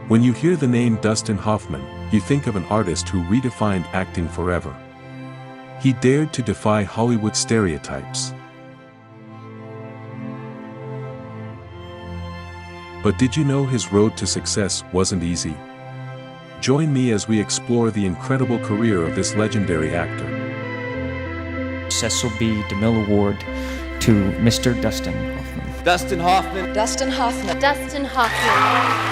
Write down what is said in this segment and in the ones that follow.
When you hear the name Dustin Hoffman, you think of an artist who redefined acting forever. He dared to defy Hollywood stereotypes. But did you know his road to success wasn't easy? Join me as we explore the incredible career of this legendary actor. Cecil B. DeMille Award to Mr. Dustin Hoffman. Dustin Hoffman. Dustin Hoffman. Dustin Hoffman.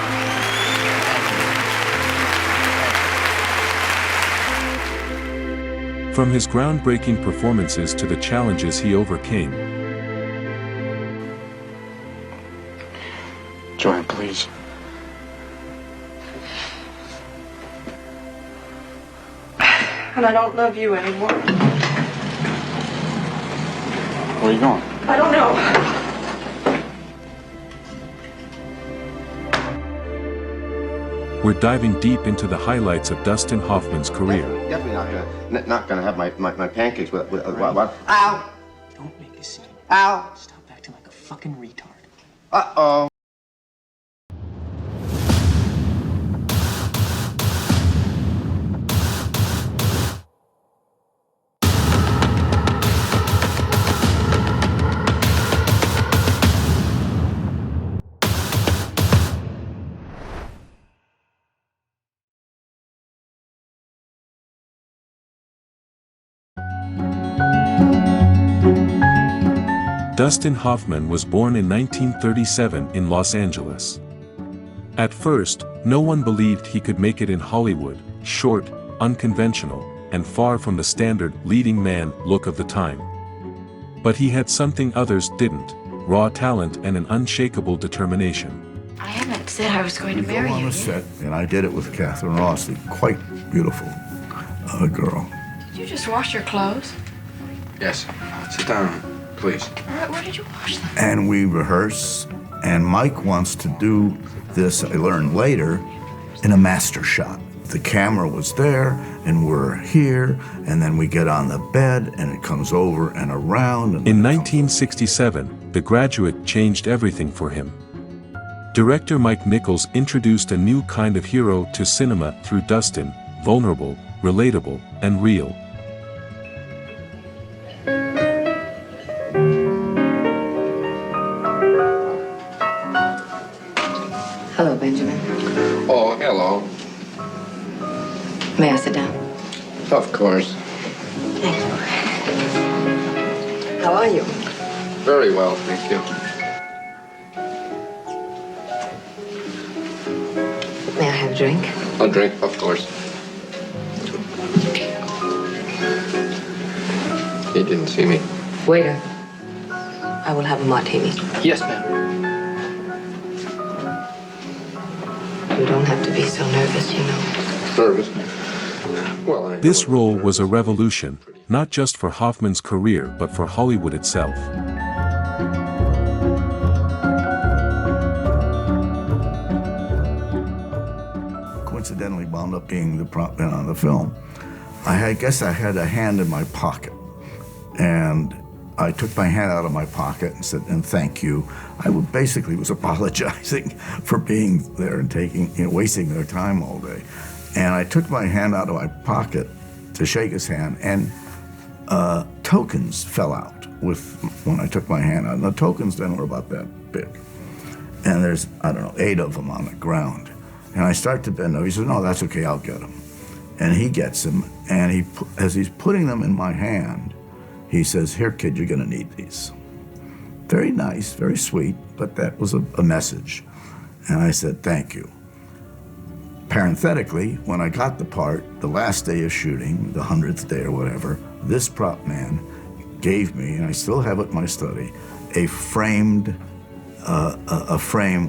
From his groundbreaking performances to the challenges he overcame. Joanne, please. And I don't love you anymore. Where are you going? I don't know. We're diving deep into the highlights of Dustin Hoffman's career. Definitely not gonna have my pancakes with what? Ow! Don't make a scene. Ow! Stop acting like a fucking retard. Uh-oh. Dustin Hoffman was born in 1937 in Los Angeles. At first, no one believed he could make it in Hollywood, short, unconventional, and far from the standard leading man look of the time. But he had something others didn't, raw talent and an unshakable determination. I haven't said I was going to marry on you the yet. set, and I did it with Catherine Rossi, quite beautiful girl. Did you just wash your clothes? Yes. Sit down, please. Where did you wash them? And we rehearse, and Mike wants to do this, I learned later, in a master shot. The camera was there, and we're here, and then we get on the bed, and it comes over and around. And In 1967, The Graduate changed everything for him. Director Mike Nichols introduced a new kind of hero to cinema through Dustin, vulnerable, relatable, and real. Hello, Benjamin. Oh, hello. May I sit down? Of course. Thank you. How are you? Very well, thank you. May I have a drink? A drink, of course. He didn't see me. Waiter, I will have a martini. Yes, ma'am. You don't have to be so nervous, you know. Nervous? Well, This role was a revolution, not just for Hoffman's career but for Hollywood itself. Coincidentally wound up being the prop man on the film. I guess I had a hand in my pocket, and I took my hand out of my pocket and said, and thank you. I basically was apologizing for being there and wasting their time all day. And I took my hand out of my pocket to shake his hand, and tokens fell out when I took my hand out. And the tokens then were about that big. And there's, 8 of them on the ground. And I start to bend over. He says, no, that's okay, I'll get them. And he gets them, and as he's putting them in my hand, he says, here, kid, you're gonna need these. Very nice, very sweet, but that was a message. And I said, thank you. Parenthetically, when I got the part, the last day of shooting, the 100th day or whatever, this prop man gave me, and I still have it in my study, a frame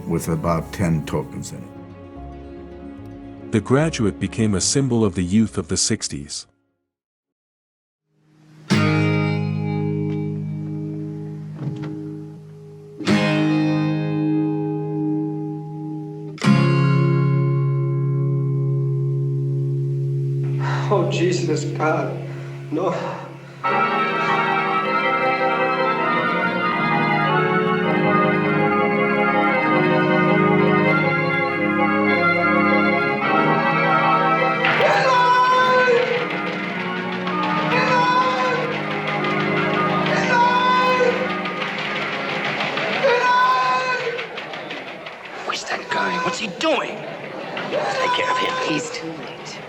with about 10 tokens in it. The Graduate became a symbol of the youth of the 60s. Oh, Jesus, God. No. Where's that guy? What's he doing? Take care of him. He's too late.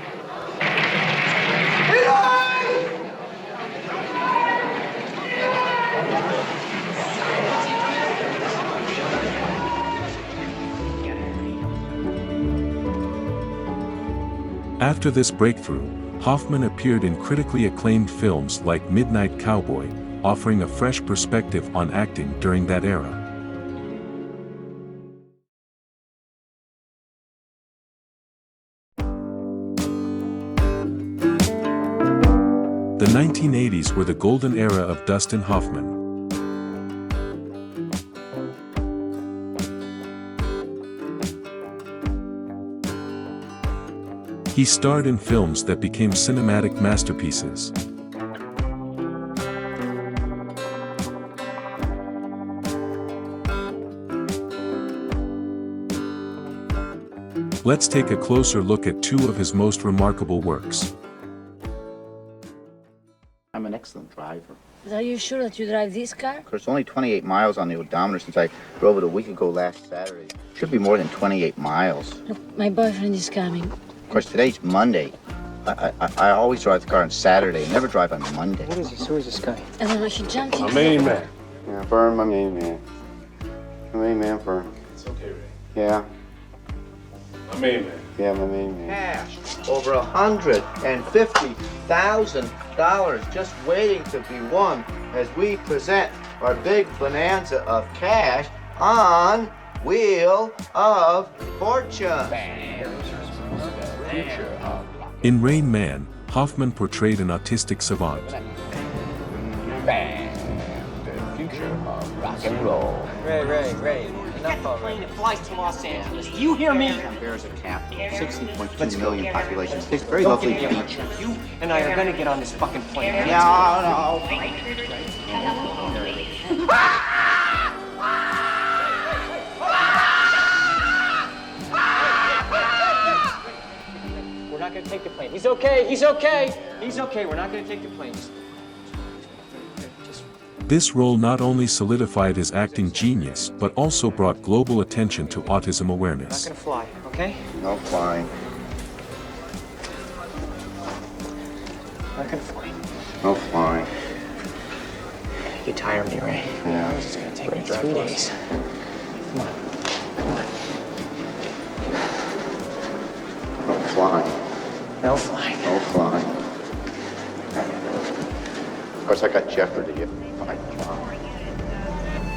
After this breakthrough, Hoffman appeared in critically acclaimed films like Midnight Cowboy, offering a fresh perspective on acting during that era. The 1980s were the golden era of Dustin Hoffman. He starred in films that became cinematic masterpieces. Let's take a closer look at two of his most remarkable works. I'm an excellent driver. Are you sure that you drive this car? There's only 28 miles on the odometer since I drove it a week ago last Saturday. Should be more than 28 miles. Look, my boyfriend is coming. Of course, today's Monday. I always drive the car on Saturday, never drive on Monday. What is this? Who is this guy? I don't know, he jumped in. My main man. Yeah, Fern, my main man. My main man, Fern. It's okay, Ray. Yeah. My main man. Yeah, my main man. Cash, over $150,000 just waiting to be won as we present our big bonanza of cash on Wheel of Fortune. In Rain Man, Hoffman portrayed an autistic savant. Bam! The future of rock and roll. Ray, enough of it. It flies to Los Angeles. Do you hear me? Bears a capital, 16.2 million population. It's very lovely beach. You and I are gonna get on this fucking plane. No. We're not gonna take the plane. He's okay. He's okay. He's okay. We're not gonna take the plane. Just This role not only solidified his acting genius but also brought global attention to autism not awareness. gonna fly, okay? No flying. Not gonna fly. No flying. You tire me, Ray. Yeah. This is gonna take me 3 days. Come on. No flying. No flying. No flying. Of course, I got Jeopardy.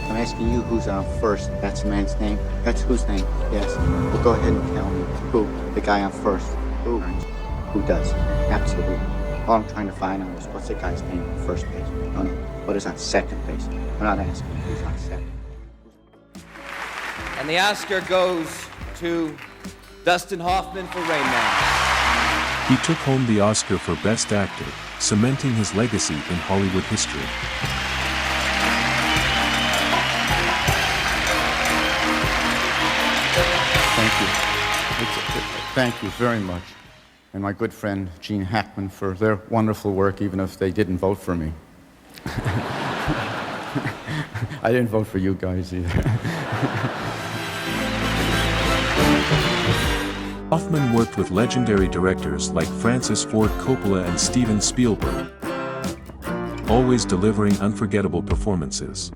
I'm asking you who's on first. That's the man's name. That's whose name? Yes. Well, go ahead and tell me who. The guy on first. Who? Who does? Absolutely. All I'm trying to find out is what's the guy's name on first base? No. What is on second base? I'm not asking who's on second. And the Oscar goes to Dustin Hoffman for Rain Man. He took home the Oscar for Best Actor, cementing his legacy in Hollywood history. Thank you very much. And my good friend Gene Hackman for their wonderful work, even if they didn't vote for me. I didn't vote for you guys either. Hoffman worked with legendary directors like Francis Ford Coppola and Steven Spielberg, always delivering unforgettable performances.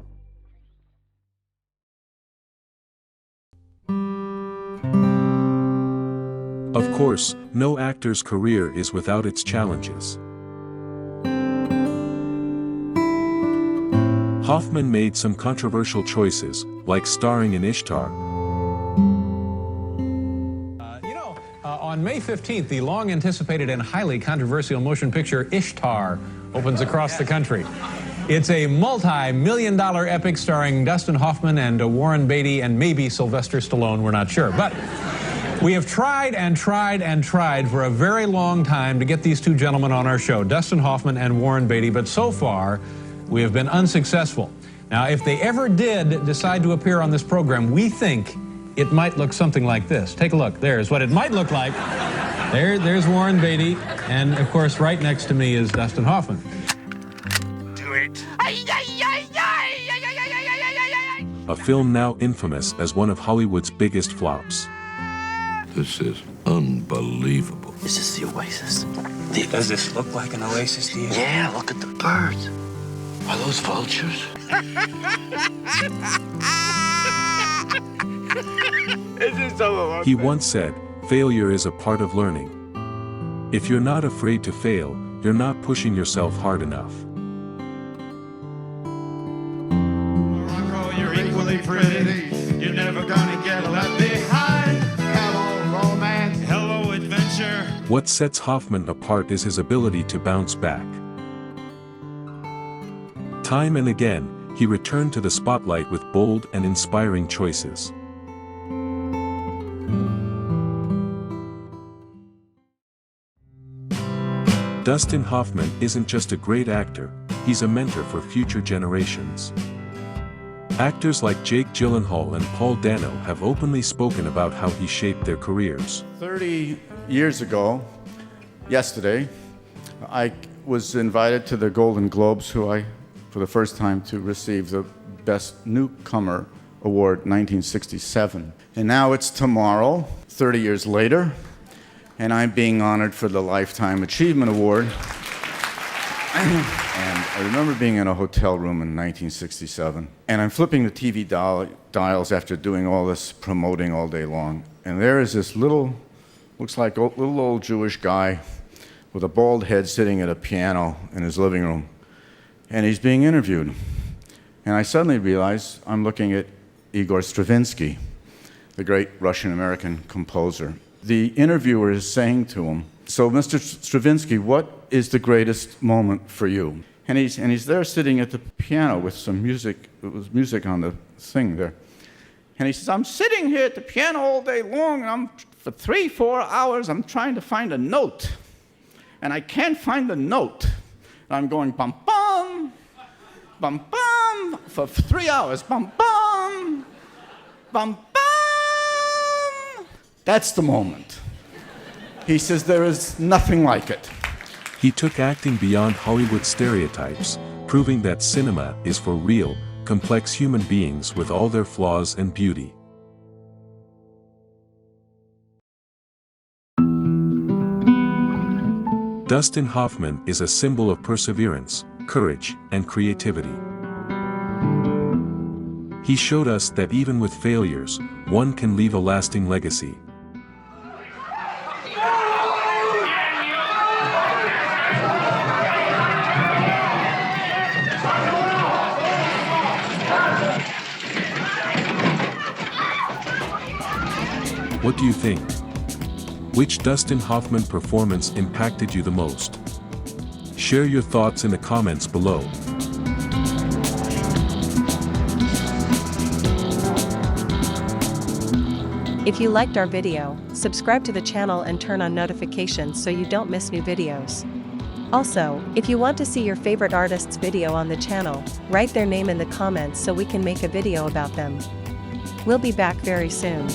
Of course, no actor's career is without its challenges. Hoffman made some controversial choices, like starring in Ishtar. On May 15th, the long-anticipated and highly controversial motion picture Ishtar opens across the country. It's a multi-million-dollar epic starring Dustin Hoffman and Warren Beatty and maybe Sylvester Stallone, we're not sure. But we have tried and tried and tried for a very long time to get these two gentlemen on our show, Dustin Hoffman and Warren Beatty, but so far we have been unsuccessful. Now, if they ever did decide to appear on this program, we think it might look something like this. Take a look. There's what it might look like. There's Warren Beatty, and of course, right next to me is Dustin Hoffman. Do it. a film now infamous as one of Hollywood's biggest flops. This is unbelievable. Is this the oasis? Does this look like an oasis to you? Yeah, look at the birds. Are those vultures? He once said, "Failure is a part of learning. If you're not afraid to fail, you're not pushing yourself hard enough." You're equally pretty. You're never gonna get left behind. Hello, romance. Hello, adventure. What sets Hoffman apart is his ability to bounce back. Time and again, he returned to the spotlight with bold and inspiring choices. Dustin Hoffman isn't just a great actor, he's a mentor for future generations. Actors like Jake Gyllenhaal and Paul Dano have openly spoken about how he shaped their careers. 30 years ago, yesterday, I was invited to the Golden Globes, for the first time, to receive the Best Newcomer Award 1967. And now it's tomorrow, 30 years later, and I'm being honored for the Lifetime Achievement Award. And I remember being in a hotel room in 1967, and I'm flipping the TV dials after doing all this promoting all day long, and there is this looks like a little old Jewish guy with a bald head sitting at a piano in his living room, and he's being interviewed. And I suddenly realize I'm looking at Igor Stravinsky, the great Russian-American composer. The interviewer is saying to him, "So, Mr. Stravinsky, what is the greatest moment for you?" And he's there sitting at the piano with some music. It was music on the thing there. And he says, "I'm sitting here at the piano all day long, and for 3-4 hours, I'm trying to find a note. And I can't find the note. And I'm going bum bum, bum bum, for 3 hours, bum bum, bum bum." That's the moment. He says there is nothing like it. He took acting beyond Hollywood stereotypes, proving that cinema is for real, complex human beings with all their flaws and beauty. Dustin Hoffman is a symbol of perseverance, courage, and creativity. He showed us that even with failures, one can leave a lasting legacy. What do you think? Which Dustin Hoffman performance impacted you the most? Share your thoughts in the comments below. If you liked our video, subscribe to the channel and turn on notifications so you don't miss new videos. Also, if you want to see your favorite artist's video on the channel, write their name in the comments so we can make a video about them. We'll be back very soon.